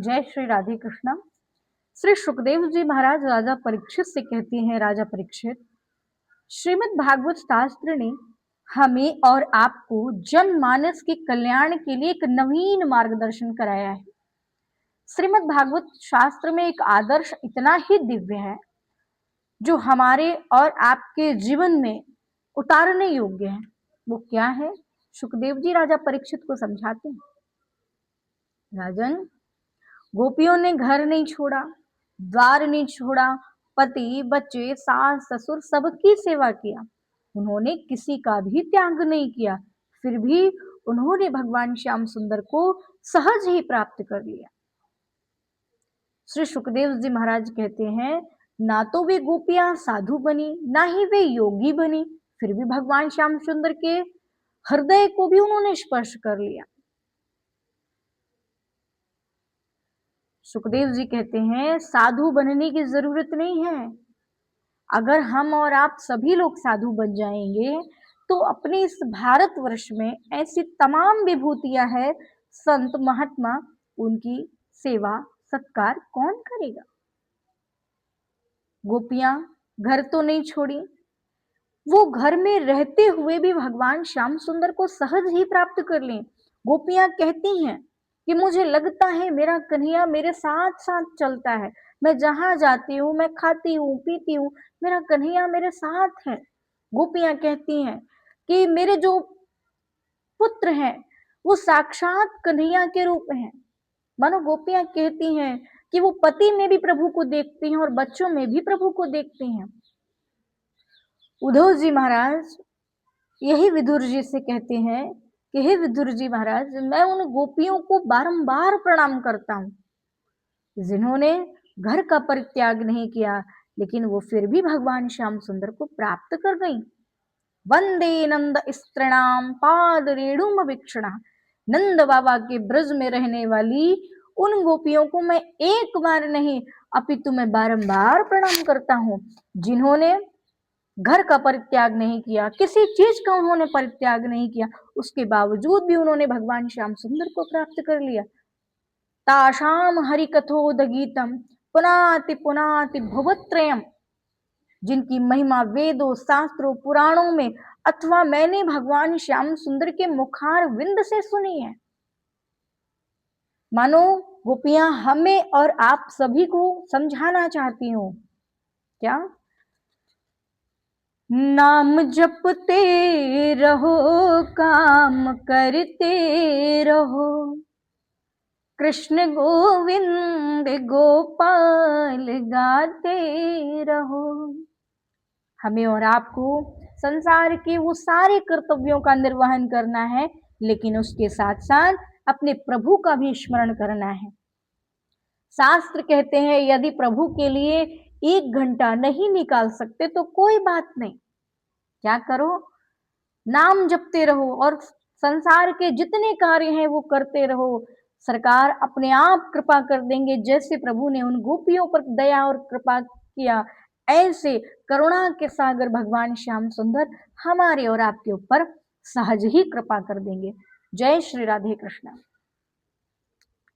जय श्री राधे कृष्णा। श्री सुखदेव जी महाराज राजा परीक्षित से कहते हैं, राजा परीक्षित, श्रीमद् भागवत शास्त्र ने हमें और आपको जनमानस के कल्याण के लिए एक नवीन मार्गदर्शन कराया है। श्रीमद् भागवत शास्त्र में एक आदर्श इतना ही दिव्य है जो हमारे और आपके जीवन में उतारने योग्य है। वो क्या है? सुखदेव जी राजा परीक्षित को समझाते हैं। राजन, गोपियों ने घर नहीं छोड़ा, द्वार नहीं छोड़ा, पति बच्चे सास ससुर सबकी सेवा किया, उन्होंने किसी का भी त्याग नहीं किया, फिर भी उन्होंने भगवान श्याम सुंदर को सहज ही प्राप्त कर लिया। श्री सुखदेव जी महाराज कहते हैं, ना तो वे गोपियां साधु बनी, ना ही वे योगी बनी, फिर भी भगवान श्याम सुंदर के हृदय को भी उन्होंने स्पर्श कर लिया। सुखदेव जी कहते हैं, साधु बनने की जरूरत नहीं है। अगर हम और आप सभी लोग साधु बन जाएंगे तो अपने इस भारतवर्ष में ऐसी तमाम विभूतियां हैं, संत महात्मा, उनकी सेवा सत्कार कौन करेगा? गोपियां घर तो नहीं छोड़ी, वो घर में रहते हुए भी भगवान श्याम सुंदर को सहज ही प्राप्त कर लें। गोपियां कहती हैं कि मुझे लगता है मेरा कन्हैया मेरे साथ साथ चलता है, मैं जहां जाती हूँ, मैं खाती हूँ पीती हूँ, मेरा कन्हैया मेरे साथ है। गोपियां कहती हैं कि मेरे जो पुत्र हैं वो साक्षात कन्हैया के रूप हैं। मानो गोपियां कहती हैं कि वो पति में भी प्रभु को देखती हैं और बच्चों में भी प्रभु को देखती हैं। उद्धव जी महाराज यही विदुर जी से कहते हैं कि हे विदुर जी महाराज, मैं उन गोपियों को बारंबार प्रणाम करता हूं जिन्होंने घर का परित्याग नहीं किया, लेकिन वो फिर भी भगवान श्याम सुंदर को प्राप्त कर गई। वंदे नंद स्त्रीणाम पाद रेणुम वीक्षणा, नंद बाबा के ब्रज में रहने वाली उन गोपियों को मैं एक बार नहीं अपितु मैं बारंबार प्रणाम करता हूं, जिन्होंने घर का परित्याग नहीं किया, किसी चीज का उन्होंने परित्याग नहीं किया, उसके बावजूद भी उन्होंने भगवान श्याम सुंदर को प्राप्त कर लिया। ताशाम हरिकथोद गीतम पुनाति पुनाति भुवत्रयम, जिनकी महिमा वेदों शास्त्रों पुराणों में अथवा मैंने भगवान श्याम सुंदर के मुखार विंद से सुनी है। मानो गोपियां हमें और आप सभी को समझाना चाहती हूं। क्या? नाम जपते रहो, काम करते रहो, कृष्ण गोविंद गोपाल गाते रहो। हमें और आपको संसार के वो सारे कर्तव्यों का निर्वहन करना है, लेकिन उसके साथ साथ अपने प्रभु का भी स्मरण करना है। शास्त्र कहते हैं यदि प्रभु के लिए 1 घंटा नहीं निकाल सकते तो कोई बात नहीं, क्या करो? नाम जपते रहो और संसार के जितने कार्य हैं वो करते रहो। सरकार अपने आप कृपा कर देंगे। जैसे प्रभु ने उन गोपियों पर दया और कृपा किया, ऐसे करुणा के सागर भगवान श्याम सुंदर हमारे और आपके ऊपर सहज ही कृपा कर देंगे। जय श्री राधे कृष्ण।